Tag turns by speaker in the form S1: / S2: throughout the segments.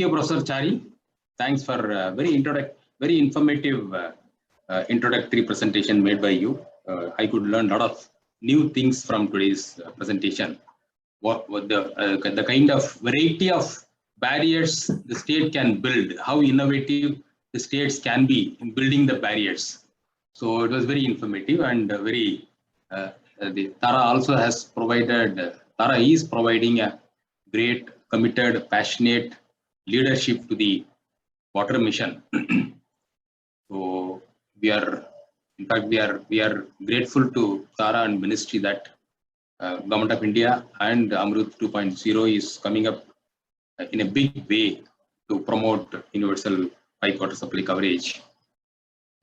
S1: Thank you, Professor Chari. Thanks for very informative introductory presentation made by you. I could learn a lot of new things from today's presentation. What the kind of variety of barriers the state can build, how innovative the states can be in building the barriers. So it was very informative and very. Tara also has provided. Tara is providing a great, committed, passionate leadership to the water mission. So we are, in fact, we are grateful to Tara and Ministry that Government of India and Amrut 2.0 is coming up in a big way to promote universal pipe water supply coverage.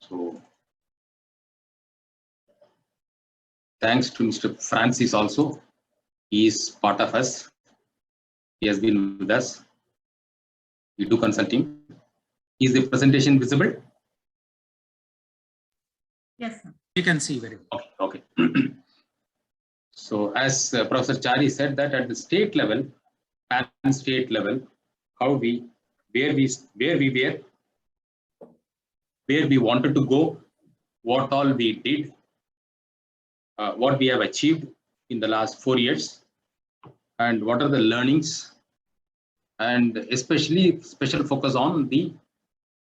S1: So thanks to Mr. Francis also. He is part of us. He has been with us. We do consulting. Is the presentation visible?
S2: Yes, sir.
S3: You can see very well.
S1: Okay. So as Professor Chari said that at the state level, pan-state level, where we wanted to go, what all we did, what we have achieved in the last 4 years, and what are the learnings, and especially special focus on the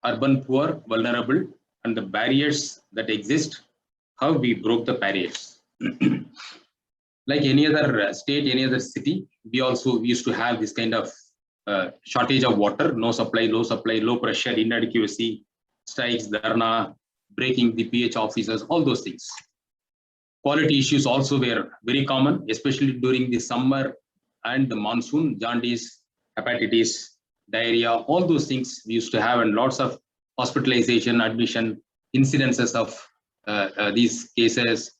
S1: urban poor, vulnerable, and the barriers that exist, how we broke the barriers. Like any other state, any other city, we also used to have this kind of shortage of water, no supply, low pressure, inadequacy, strikes, dharna, breaking the pH officers, all those things. Quality issues also were very common, especially during the summer and the monsoon, jaundice, hepatitis, diarrhea, all those things we used to have, and lots of hospitalization, admission, incidences of these cases,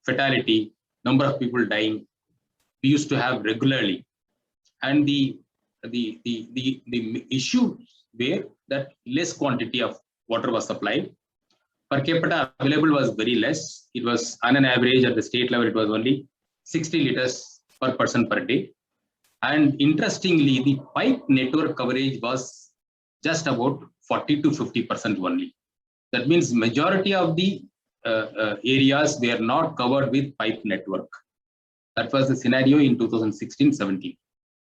S1: fatality, number of people dying, we used to have regularly. And the issue were that less quantity of water was supplied. Per capita available was very less. It was on an average at the state level, it was only 60 liters per person per day. And interestingly, the pipe network coverage was just about 40 to 50% only. That means majority of the areas were not covered with pipe network. That was the scenario in 2016-17.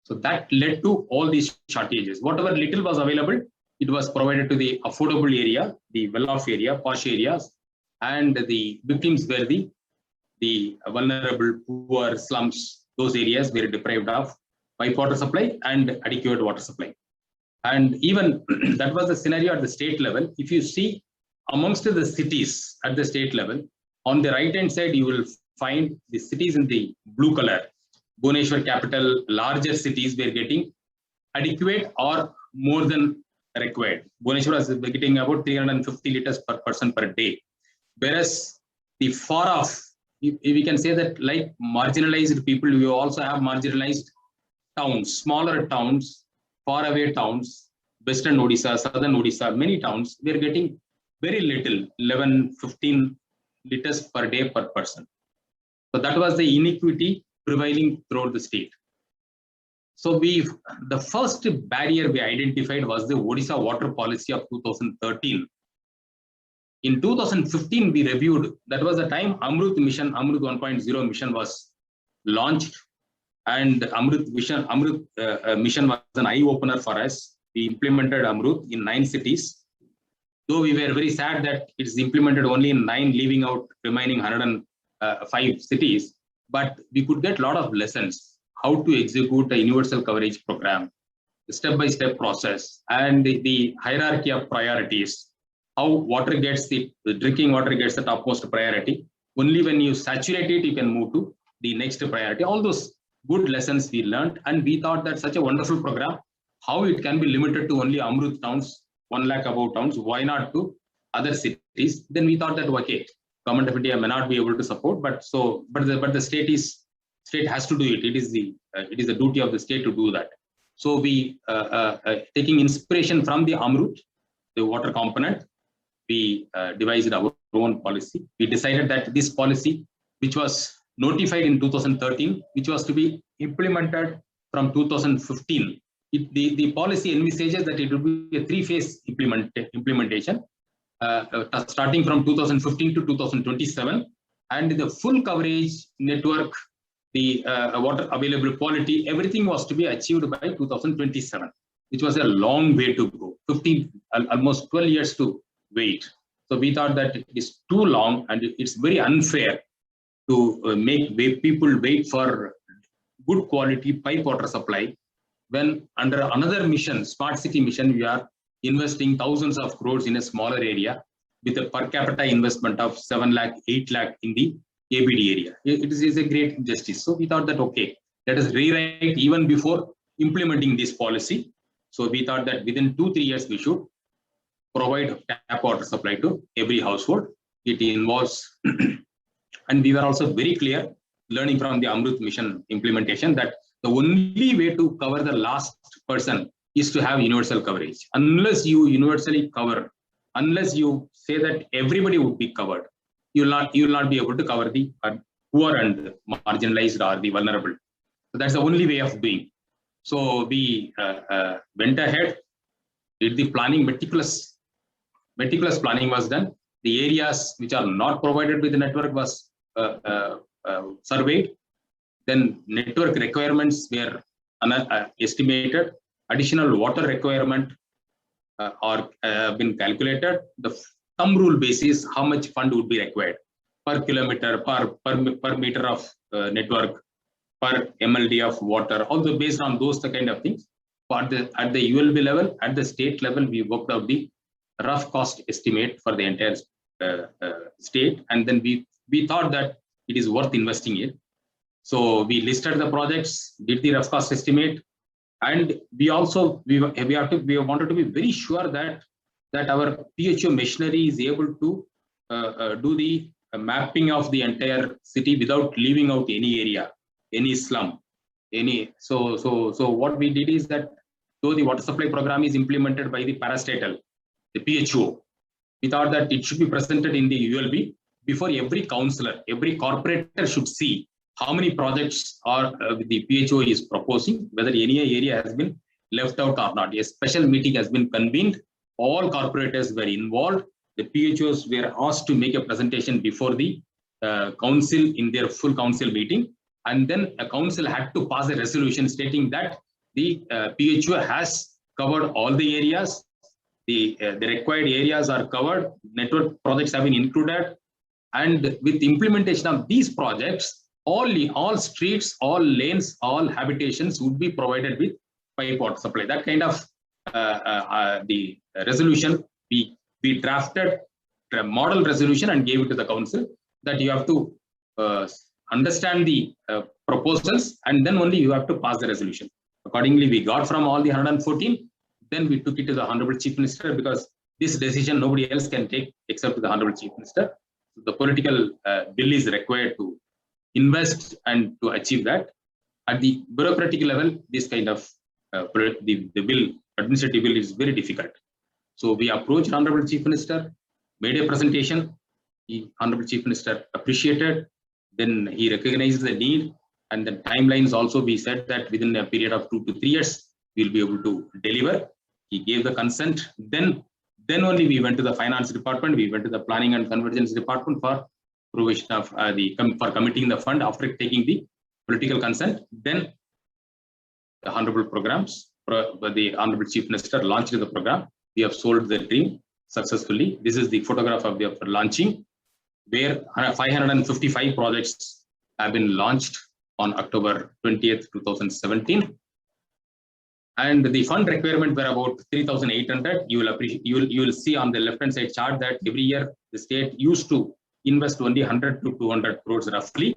S1: So that led to all these shortages. Whatever little was available, it was provided to the affordable area, the well-off area, posh areas, and the victims were the vulnerable, poor, slums. Those areas were deprived of pipe water supply and adequate water supply. And even that was the scenario at the state level. If you see amongst the cities at the state level, on the right-hand side, you will find the cities in the blue color. Bhubaneswar capital, larger cities were getting adequate or more than required. Bhubaneswar was getting about 350 liters per person per day. Whereas the far off, we can say that like marginalized people, we also have marginalized towns, smaller towns, far away towns, Western Odisha, Southern Odisha, many towns, we are getting very little, 11, 15 liters per day per person. So that was the inequity prevailing throughout the state. So the first barrier we identified was the Odisha water policy of 2013. In 2015, we reviewed, that was the time Amrut mission, Amrut 1.0 mission was launched, and Amrut mission was an eye-opener for us. We implemented Amrut in 9 cities. Though we were very sad that it's implemented only in 9, leaving out remaining 105 cities, but we could get a lot of lessons how to execute a universal coverage program, the step-by-step process, and the hierarchy of priorities, how water gets the drinking water gets the topmost priority. Only when you saturate it, you can move to the next priority. All those good lessons we learned, and we thought that such a wonderful program, how it can be limited to only Amrut towns, 1 lakh above towns, why not to other cities? Then we thought that, okay, Government of India may not be able to support, but the state has to do it. It is the duty of the state to do that. So we taking inspiration from the Amrut, the water component, we devised our own policy. We decided that this policy, which was notified in 2013, which was to be implemented from 2015, the policy envisages that it will be a three-phase implementation, starting from 2015 to 2027, and the full coverage network, the water available quality, everything was to be achieved by 2027, which was a long way to go, almost 12 years to wait. So we thought that it is too long and it's very unfair to make people wait for good quality pipe water supply when under another mission, smart city mission, we are investing thousands of crores in a smaller area with a per capita investment of 7 lakh, 8 lakh in the ABD area. It is a great injustice. So we thought that, okay, let us rewrite even before implementing this policy. So we thought that within 2-3 years, we should provide tap water supply to every household. It involves, and we were also very clear, learning from the Amrut mission implementation, that the only way to cover the last person is to have universal coverage. Unless you universally cover, unless you say that everybody would be covered, you will not be able to cover the poor and marginalized or the vulnerable. So that's the only way of doing. So we went ahead, did the planning, meticulous planning was done. The areas which are not provided with the network was surveyed. Then network requirements were estimated. Additional water requirement are been calculated. The thumb rule basis, how much fund would be required per kilometer, per meter of network, per MLD of water. Also based on those the kind of things. But at the ULB level, at the state level, we worked out the rough cost estimate for the entire state, and then we thought that it is worth investing in. So we listed the projects, did the rough cost estimate, and we wanted to be very sure that our PHO machinery is able to do the mapping of the entire city without leaving out any area, any slum, any. So what we did is that though the water supply program is implemented by the parastatal, the PHO, we thought that it should be presented in the ULB before every councillor, every corporator should see how many projects are the PHO is proposing, whether any area has been left out or not. A special meeting has been convened. All corporators were involved. The PHOs were asked to make a presentation before the council in their full council meeting. And then a council had to pass a resolution stating that the PHO has covered all the areas. The required areas are covered. Network projects have been included. And with the implementation of these projects, all streets, all lanes, all habitations would be provided with pipe water supply. That kind of the resolution, we drafted a model resolution and gave it to the council that you have to understand the proposals and then only you have to pass the resolution. Accordingly, we got from all the 114, then we took it to the Honorable Chief Minister, because this decision nobody else can take except the Honorable Chief Minister. So the political bill is required to invest and to achieve that. At the bureaucratic level, this kind of the bill, administrative bill, is very difficult. So we approached Honorable Chief Minister, made a presentation. The Honorable Chief Minister appreciated. Then he recognized the need, and the timelines also we said that within a period of 2 to 3 years we'll be able to deliver. He gave the consent. Then only we went to the finance department. We went to the planning and convergence department for provision of for committing the fund after taking the political consent. Then the honorable programs, the Honorable Chief Minister launched the program. We have sold the dream successfully. This is the photograph of the launching, where 555 projects have been launched on October 20th, 2017. And the fund requirement were about 3,800. You will see on the left-hand side chart that every year the state used to invest only 100 to 200 crores roughly.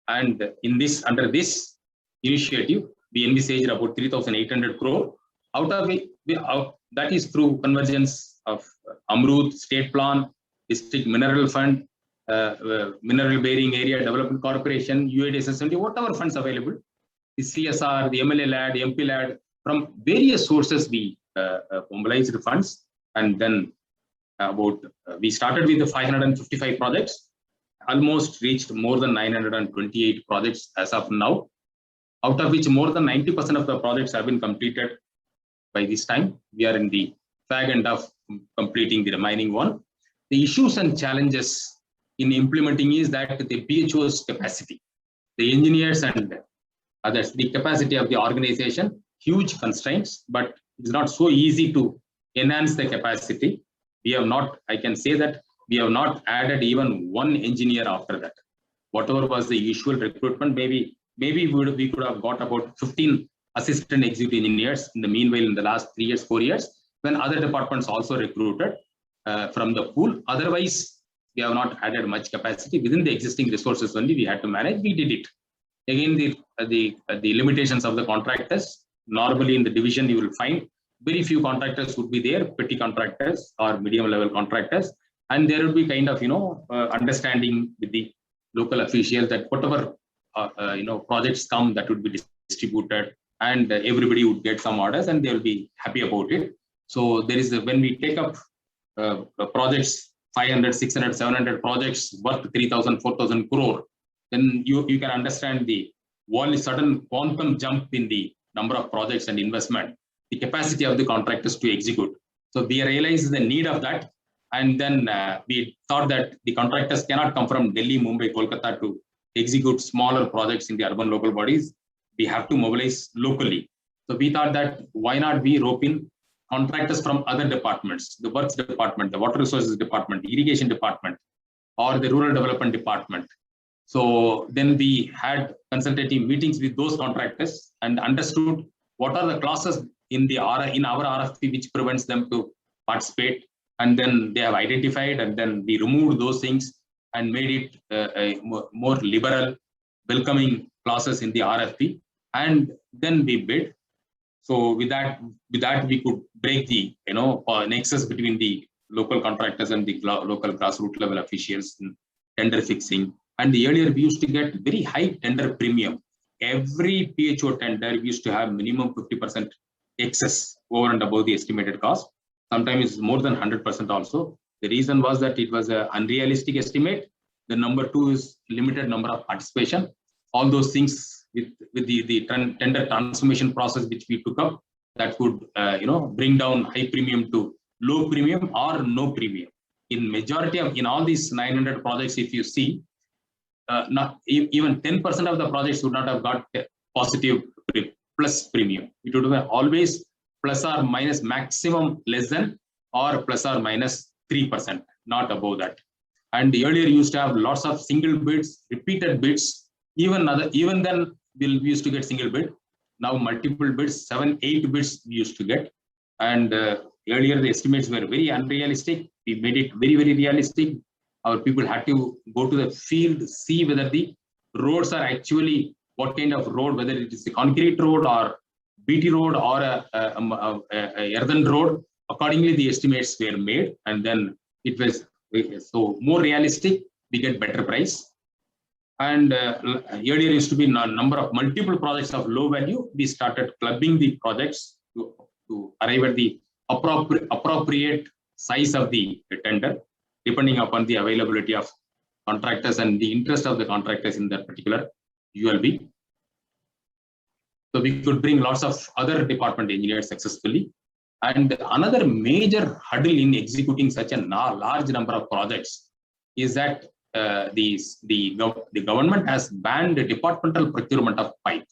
S1: And in this, under this initiative, we envisaged about 3,800 crore. Out of it, that is through convergence of Amrut, State Plan, District Mineral Fund, Mineral Bearing Area Development Corporation, UADSSMD, whatever funds available, the CSR, the MLA LAD, MP LAD, from various sources we mobilized funds, and then we started with the 555 projects, almost reached more than 928 projects as of now. out of which more than 90% of the projects have been completed by this time. We are in the fag end of completing the remaining one. The issues and challenges in implementing is that the PHO's capacity, the engineers and others, the capacity of the organization, huge constraints, but it's not so easy to enhance the capacity. We have not, I can say that we have not added even one engineer after that. Whatever was the usual recruitment, maybe we could have got about 15 assistant executive engineers in the meanwhile in the last 3 years, 4 years, when other departments also recruited from the pool. Otherwise, we have not added much capacity within the existing resources only we had to manage. We did it. Again, the limitations of the contractors. Normally in the division, you will find very few contractors would be there, petty contractors or medium level contractors. And there will be kind of, understanding with the local officials that whatever, projects come, that would be distributed and everybody would get some orders and they will be happy about it. So there is, when we take up projects, 500, 600, 700 projects worth 3,000, 4,000 crore, then you can understand the sudden quantum jump in the number of projects and investment, the capacity of the contractors to execute. So we realized the need of that. And then we thought that the contractors cannot come from Delhi, Mumbai, Kolkata to execute smaller projects in the urban local bodies. We have to mobilize locally. So we thought that why not we rope in contractors from other departments, the works department, the water resources department, the irrigation department, or the rural development department. So then we had consultative meetings with those contractors and understood what are the clauses in our RFP which prevents them to participate. And then they have identified, and then we removed those things and made it a more liberal, welcoming clauses in the RFP. And then we bid. So with that we could break the nexus between the local contractors and the local grassroots level officials in tender fixing. And the earlier we used to get very high tender premium. Every PHO tender we used to have minimum 50% excess over and above the estimated cost. Sometimes it's more than 100% also. The reason was that it was an unrealistic estimate. The number two is limited number of participation. All those things with the tender transformation process which we took up, that would bring down high premium to low premium or no premium. In majority of all these 900 projects, if you see, not even 10% of the projects would not have got positive plus premium. It would have always plus or minus, maximum less than or plus or minus 3%, not above that. And earlier used to have lots of single bids, repeated bids. Even then we used to get single bid. Now multiple bids, 7, 8 bids we used to get. And earlier the estimates were very unrealistic. We made it very, very realistic. Our people had to go to the field, see whether the roads are actually what kind of road, whether it is a concrete road or BT road or a earthen road. Accordingly, the estimates were made, and then it was so more realistic. We get better price. And earlier used to be number of multiple projects of low value. We started clubbing the projects to arrive at the appropriate size of the tender, depending upon the availability of contractors and the interest of the contractors in that particular ULB. So we could bring lots of other department engineers successfully. And another major hurdle in executing such a large number of projects is that the government has banned the departmental procurement of pipe,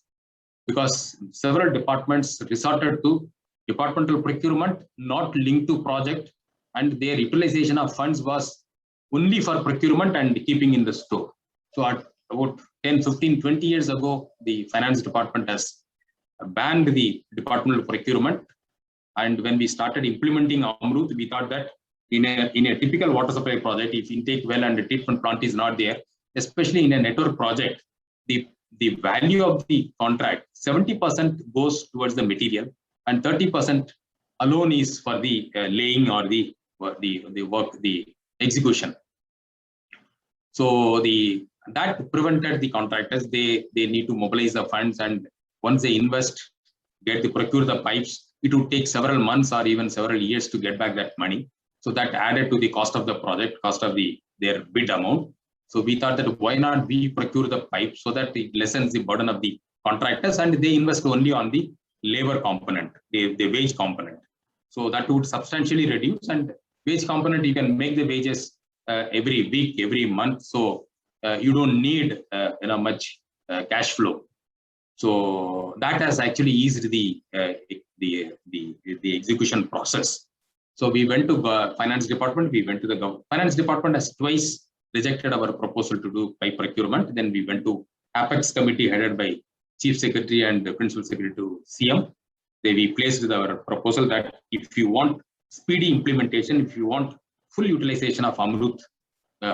S1: because several departments resorted to departmental procurement not linked to project, and their utilization of funds was only for procurement and keeping in the store. So at about 10, 15, 20 years ago, the finance department has banned the departmental procurement. And when we started implementing Amrut, we thought that in a typical water supply project, if intake well and the treatment plant is not there, especially in a network project, the value of the contract, 70% goes towards the material and 30% alone is for the laying or the work, the execution. So that prevented the contractors. They need to mobilize the funds, and once they invest, get to procure the pipes, it would take several months or even several years to get back that money. So that added to the cost of the project, cost of their bid amount. So we thought that why not we procure the pipe so that it lessens the burden of the contractors, and they invest only on the labor component, the wage component. So that would substantially reduce, and wage component, you can make the wages every week, every month. So you don't need much cash flow. So that has actually eased the execution process. So we went to finance department. We went to the finance department has twice rejected our proposal to do pipe procurement. Then we went to Apex committee headed by Chief Secretary and the Principal Secretary to CM. We placed our proposal that if you want speedy implementation, if you want full utilization of Amrut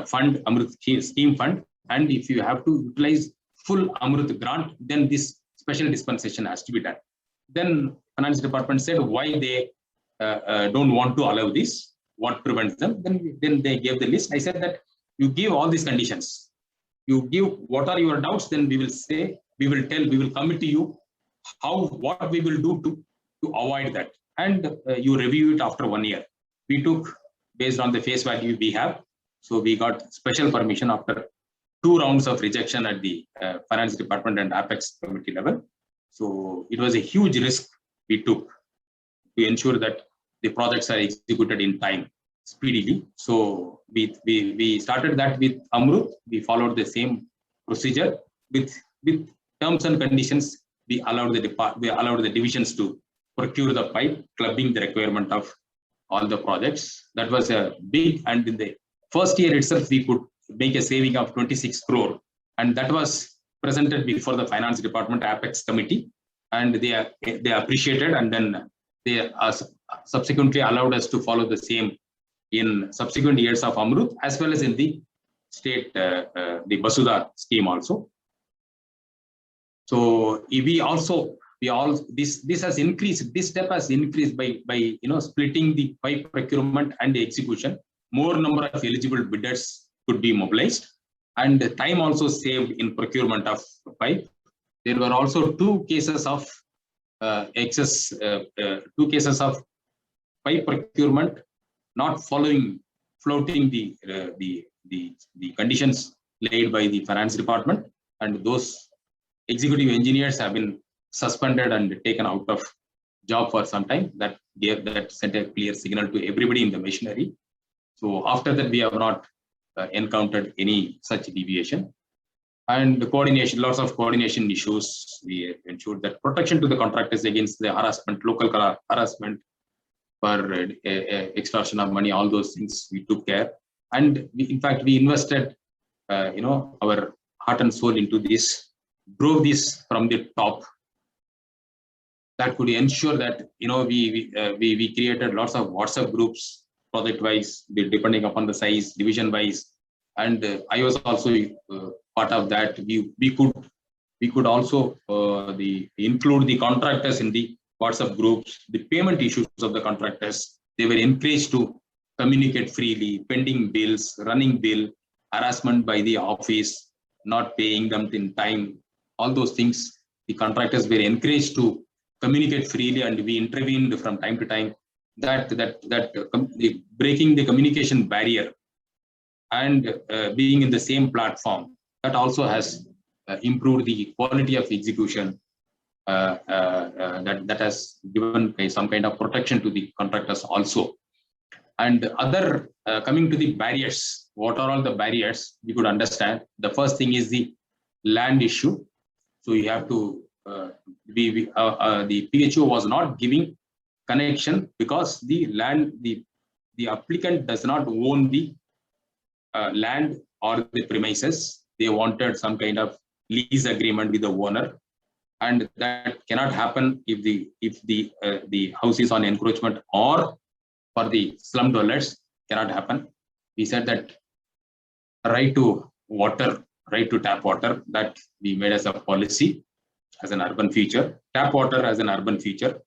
S1: fund, Amrut scheme fund, and if you have to utilize full Amrut grant, then this special dispensation has to be done. Then finance department said why they don't want to allow this, what prevents them. Then they gave the list. I said that you give all these conditions, you give what are your doubts, then we will say, we will tell, we will commit to you what we will do to avoid that, and you review it after 1 year. We took based on the face value we have. So we got special permission after 2 rounds of rejection at the finance department and Apex committee level. So it was a huge risk we took to ensure that the projects are executed in time, speedily. So we started that with Amrut. We followed the same procedure with terms and conditions. We allowed the divisions to procure the pipe, clubbing the requirement of all the projects. That was a big, and in the first year itself, we could make a saving of 26 crore. And that was presented before the finance department Apex committee. And they appreciated, and then they subsequently allowed us to follow the same in subsequent years of Amrut, as well as in the state, the Basudha scheme also. So this has increased. This step has increased by splitting the pipe procurement and the execution. More number of eligible bidders could be mobilized, and the time also saved in procurement of pipe. There were also 2 cases of excess, 2 cases of pipe procurement not floating the conditions laid by the finance department, and those executive engineers have been suspended and taken out of job for some time. That sent a clear signal to everybody in the machinery. So after that, we have not encountered any such deviation. And the coordination, lots of coordination issues. We ensured that protection to the contractors against the harassment, local harassment for extortion of money, all those things we took care. And in fact, we invested, our heart and soul into this, drove this from the top. That could ensure that we created lots of WhatsApp groups, project wise, depending upon the size, division wise, and I was also part of that. We could also include the contractors in the WhatsApp groups, the payment issues of the contractors. They were encouraged to communicate freely, pending bills, running bill, harassment by the office, not paying them in time. All those things, the contractors were encouraged to communicate freely, and we intervened from time to time. Breaking the communication barrier and being in the same platform, that also has improved the quality of execution. That has given some kind of protection to the contractors also. And other coming to the barriers, what are all the barriers we could understand? The first thing is the land issue. So you have to the PHO was not giving connection because the land, the applicant does not own the land or the premises. They wanted some kind of lease agreement with the owner, and that cannot happen if the house is on encroachment, or for the slum dwellers cannot happen. We said that right to water, right to tap water, that we made as a policy, as an urban feature. Tap water as an urban feature.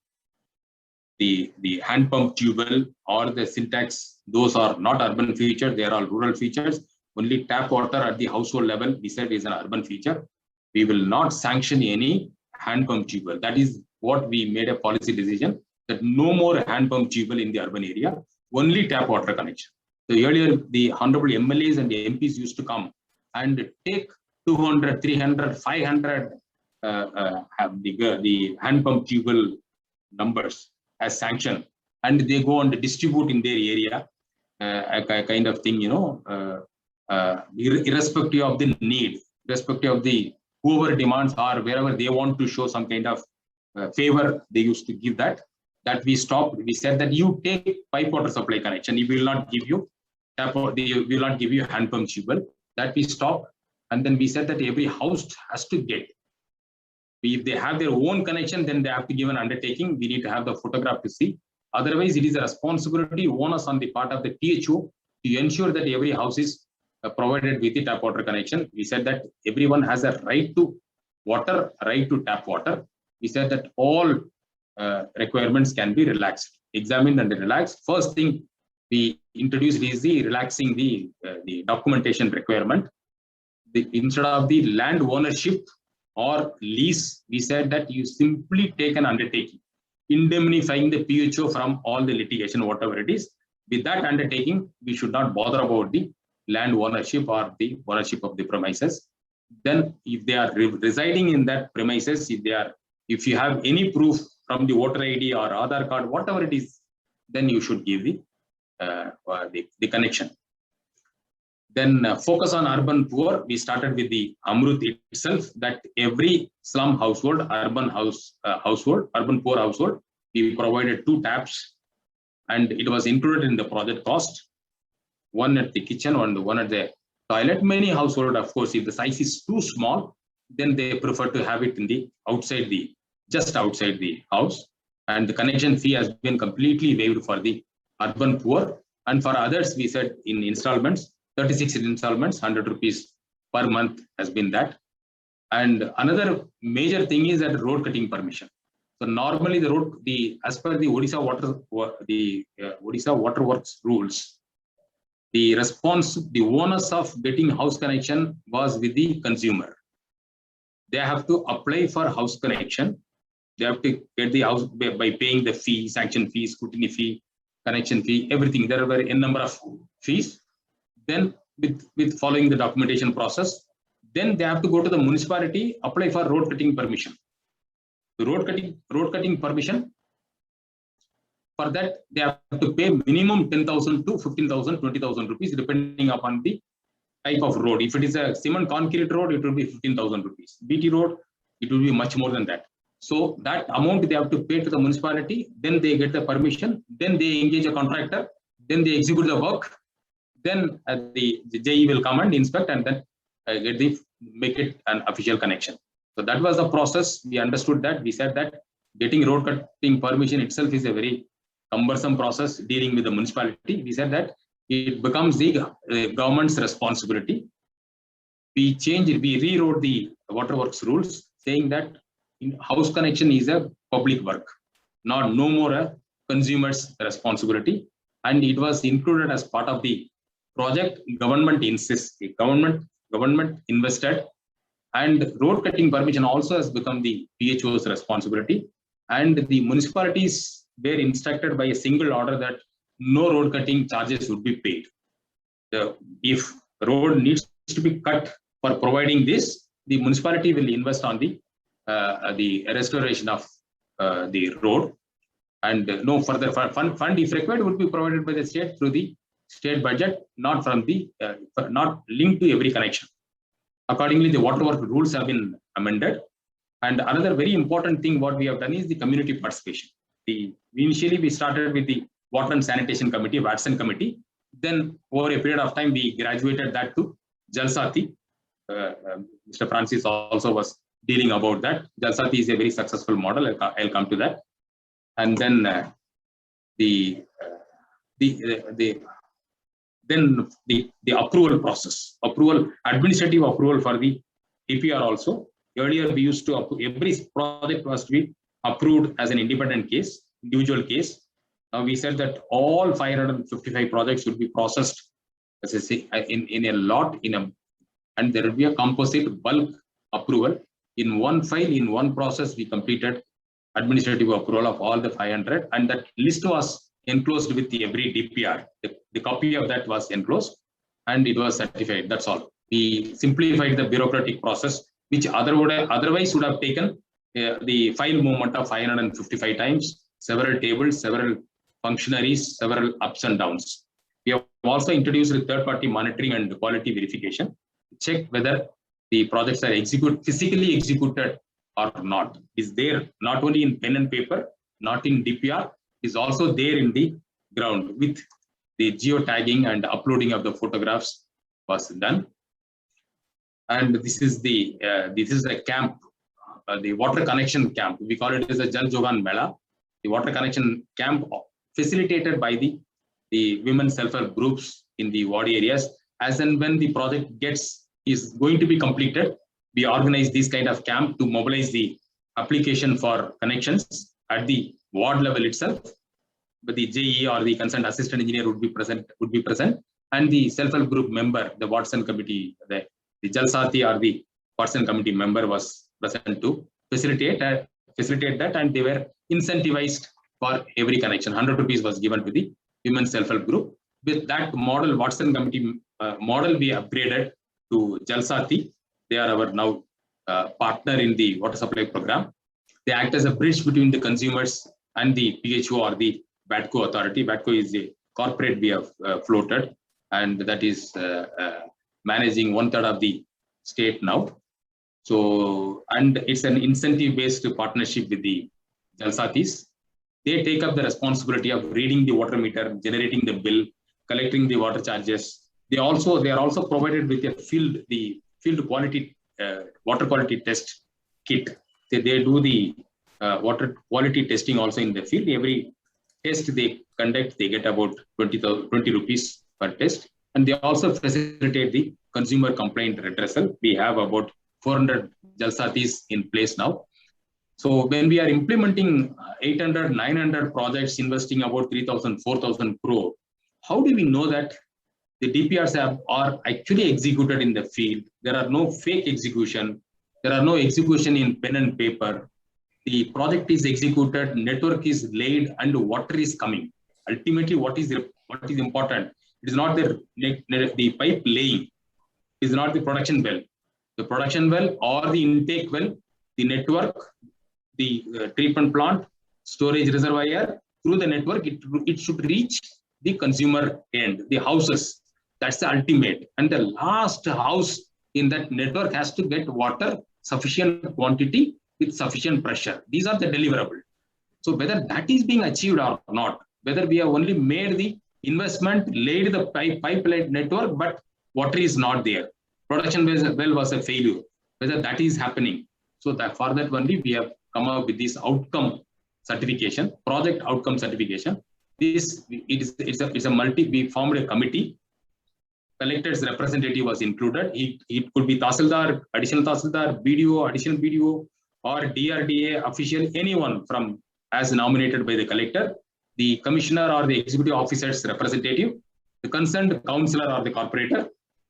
S1: The hand pump tubewell or the syntax, those are not urban features, they are all rural features. Only tap water at the household level, we said, is an urban feature. We will not sanction any hand pump tubewell. That is what we made a policy decision, that no more hand pump tubewell in the urban area, only tap water connection. So earlier, the honorable MLAs and the MPs used to come and take 200, 300, 500 have the hand pump tubal numbers as sanction, and they go and distribute in their area, a kind of thing, irrespective of the need, irrespective of the whoever demands or wherever they want to show some kind of favor, they used to give that. That we stopped. We said that you take pipe water supply connection, we will not give you tap, we will not give you hand pump tubal. That we stopped, and then we said that every house has to get. If they have their own connection, then they have to give an undertaking. We need to have the photograph to see. Otherwise, it is a responsibility, onus on the part of the THO to ensure that every house is provided with the tap water connection. We said that everyone has a right to water, right to tap water. We said that all requirements can be relaxed, examined and relaxed. First thing we introduced is the relaxing the documentation requirement. Instead of the land ownership or lease, we said that you simply take an undertaking, indemnifying the PHO from all the litigation, whatever it is. With that undertaking, we should not bother about the land ownership or the ownership of the premises. Then if they are residing in that premises, if you have any proof from the voter ID or Aadhaar card, whatever it is, then you should give the connection. Then focus on urban poor. We started with the Amrut itself, that every slum household, urban poor household, we provided 2 taps, and it was included in the project cost. One at the kitchen and one at the toilet. Many households, of course, if the size is too small, then they prefer to have it in the just outside the house. And the connection fee has been completely waived for the urban poor. And for others, we said in installments, 36 installments, 100 rupees per month has been that. And another major thing is that road cutting permission. So normally as per the Odisha Water Works rules, the onus of getting house connection was with the consumer. They have to apply for house connection. They have to get the house by paying the fee, sanction fee, scrutiny fee, connection fee, everything. There are a number of fees. Then with following the documentation process, then they have to go to the municipality, apply for road cutting permission. The road cutting permission, for that they have to pay minimum 10,000 to 15,000, 20,000 rupees, depending upon the type of road. If it is a cement concrete road, it will be 15,000 rupees. BT road, it will be much more than that. So that amount they have to pay to the municipality, then they get the permission, then they engage a contractor, then they execute the work, then the JE will come and inspect, and then make it an official connection. So that was the process. We understood that. We said that getting road cutting permission itself is a very cumbersome process dealing with the municipality. We said that it becomes the government's responsibility. We rewrote the Waterworks rules, saying that house connection is a public work, no more a consumer's responsibility. And it was included as part of the project. Government invested, and road cutting permission also has become the PHO's responsibility. And the municipalities were instructed by a single order that no road cutting charges would be paid. If road needs to be cut for providing this, the municipality will invest on the restoration of the road, and no further fund if required would be provided by the state through the state budget, not from the not linked to every connection. Accordingly, the waterwork rules have been amended. And another very important thing what we have done is the community participation. Initially we started with the Water and Sanitation Committee, Watson Committee. Then over a period of time, we graduated that to Jalsati. Mr. Francis also was dealing about that. Jalsati is a very successful model. I'll come to that. And then the approval process, administrative approval for the DPR also. Earlier we used to every project was to be approved as an independent case, individual case. Now we said that all 555 projects should be processed as I say in a lot and there will be a composite bulk approval in one file. In one process we completed administrative approval of all the 500, and that list was enclosed with every DPR. The copy of that was enclosed and it was certified. That's all. We simplified the bureaucratic process which otherwise would have taken the file movement of 555 times, several tables, several functionaries, several ups and downs. We have also introduced third-party monitoring and quality verification to check whether the projects are physically executed or not. Is there not only in pen and paper, not in DPR, is also there in the ground with the geotagging and uploading of the photographs was done. And this is a camp, the water connection camp. We call it as a Jal Jogan Mela, the water connection camp facilitated by the women self-help groups in the ward areas. As and when the project is going to be completed, we organize this kind of camp to mobilize the application for connections at the ward level itself. But the JE or the concerned assistant engineer would be present, and the self-help group member, the Watson committee, the Jal Saathi or the Watson committee member was present to facilitate that, and they were incentivized for every connection. 100 rupees was given to the women self-help group. With that model, Watson committee model, we upgraded to Jal Saathi. They are our now partner in the water supply program. They act as a bridge between the consumers and the PHO or the BATCO authority. BATCO is a corporate we have floated, and that is managing 1/3 of the state now. So, and it's an incentive-based partnership with the Jal Saathis. They take up the responsibility of reading the water meter, generating the bill, collecting the water charges. They are also provided with a field quality water quality test kit. They do the water quality testing also in the field. Every test they conduct, they get about 20 rupees per test. And they also facilitate the consumer complaint redressal. We have about 400 Jal Saathis in place now. So when we are implementing 800, 900 projects, investing about 3,000, 4,000 crore, how do we know that the DPRs are actually executed in the field? There are no fake execution. There are no execution in pen and paper. The project is executed, network is laid, and water is coming. Ultimately, what is important? It is not the pipe laying. It is not the production well. The production well or the intake well, the network, the treatment plant, storage reservoir, through the network, it should reach the consumer end, the houses. That's the ultimate. And the last house in that network has to get water, sufficient quantity with sufficient pressure. These are the deliverables. So whether that is being achieved or not, whether we have only made the investment, laid the pipeline network, but water is not there. Production well was a failure. Whether that is happening. So that for that only we have come up with this outcome certification, project outcome certification. We formed a committee. Collector's representative was included. It could be Tahsildar, additional Tahsildar, BDO, additional BDO, or DRDA official, anyone from as nominated by the collector, the commissioner or the executive officer's representative, the concerned councillor or the corporator,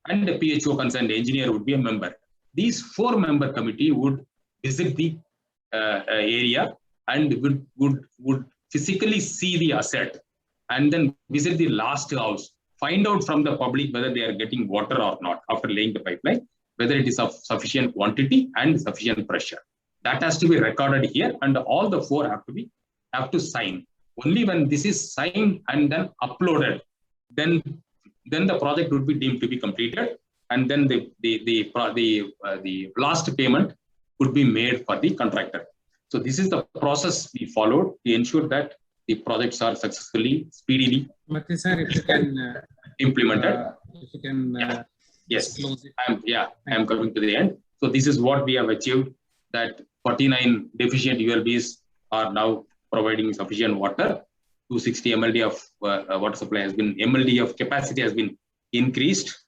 S1: and the PHO concerned engineer would be a member. These 4-member committee would visit the area and would physically see the asset, and then visit the last house, find out from the public whether they are getting water or not after laying the pipeline, whether it is of sufficient quantity and sufficient pressure. That has to be recorded here, and all the 4 have to sign. Only when this is signed and then uploaded, then the project would be deemed to be completed, and then the last payment would be made for the contractor. So this is the process we followed to ensure that the projects are successfully, speedily implemented.
S2: If you can,
S1: yes, I am coming to the end. So this is what we have achieved, that 49 deficient ULBs are now providing sufficient water. 260 MLD of water supply has been, MLD of capacity has been increased.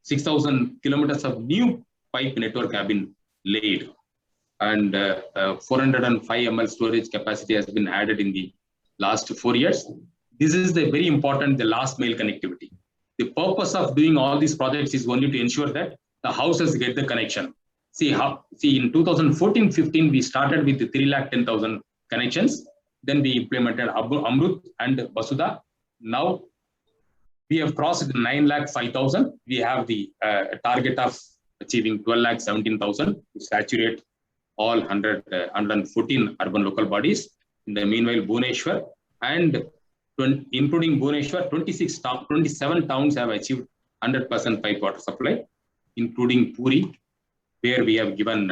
S1: 6,000 kilometers of new pipe network have been laid, and 405 ml storage capacity has been added in the last 4 years. This is the very important, the last mile connectivity. The purpose of doing all these projects is only to ensure that the houses get the connection. See in 2014-15, we started with 310,000 connections. Then we implemented Amrut and Vasudha. Now we have crossed 905,000. We have the target of achieving 12,17,000 to saturate all 114 urban local bodies. In the meanwhile, Bhubaneswar and including Bhubaneswar, 27 towns have achieved 100% pipe water supply, including Puri, where we have given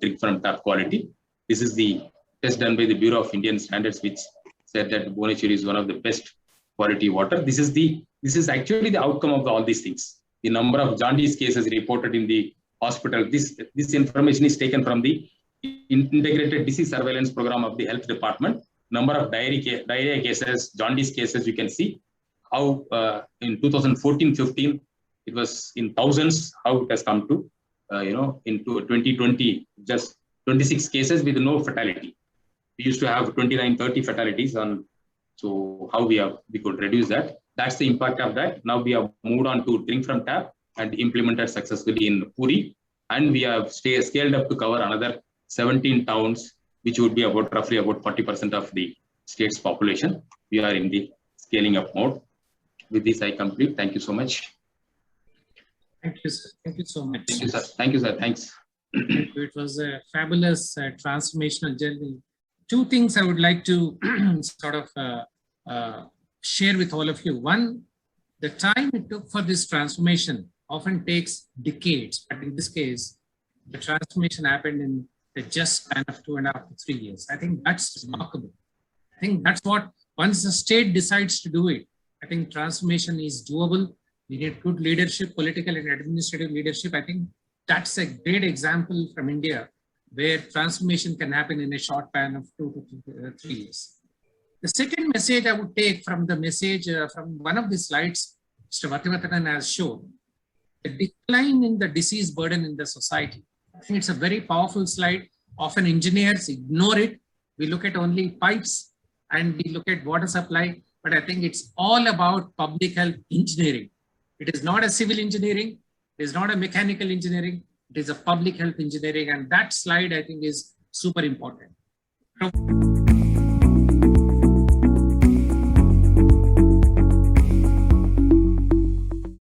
S1: drink from tap quality. This is the test done by the Bureau of Indian Standards, which said that Bhubaneswar is one of the best quality water. This is actually the outcome of all these things. The number of jaundice cases reported in the hospital. This information is taken from the integrated disease surveillance program of the health department. Number of diarrhea cases, jaundice cases, you can see how in 2014-15 it was in thousands, how it has come to into 2020 just 26 cases with no fatality. We used to have 29-30 fatalities on. So how we could reduce that. That's the impact of that. Now we have moved on to drink from tap and implemented successfully in Puri, and we have scaled up to cover another 17 towns, which would be roughly about 40% of the state's population. We are in the scaling up mode. With this, I complete. Thank you so much.
S2: Thank you, sir. Thank you so much.
S1: Thank you, sir. Thank you, sir. Thanks.
S2: It was a fabulous transformational journey. Two things I would like to sort of share with all of you. One, the time it took for this transformation often takes decades, but in this case, the transformation happened in the just span of 2.5 to 3 years. I think that's remarkable. I think that's what, once the state decides to do it, I think transformation is doable. We need good leadership, political and administrative leadership. I think that's a great example from India where transformation can happen in a short span of 2 to 3 years. The second message I would take from the message from one of the slides Mr. Vattivathanan has shown, the decline in the disease burden in the society. I think it's a very powerful slide. Often engineers ignore it. We look at only pipes and we look at water supply, but I think it's all about public health engineering. It is not a civil engineering. It is not a mechanical engineering. It is a public health engineering. And that slide, I think, is super important.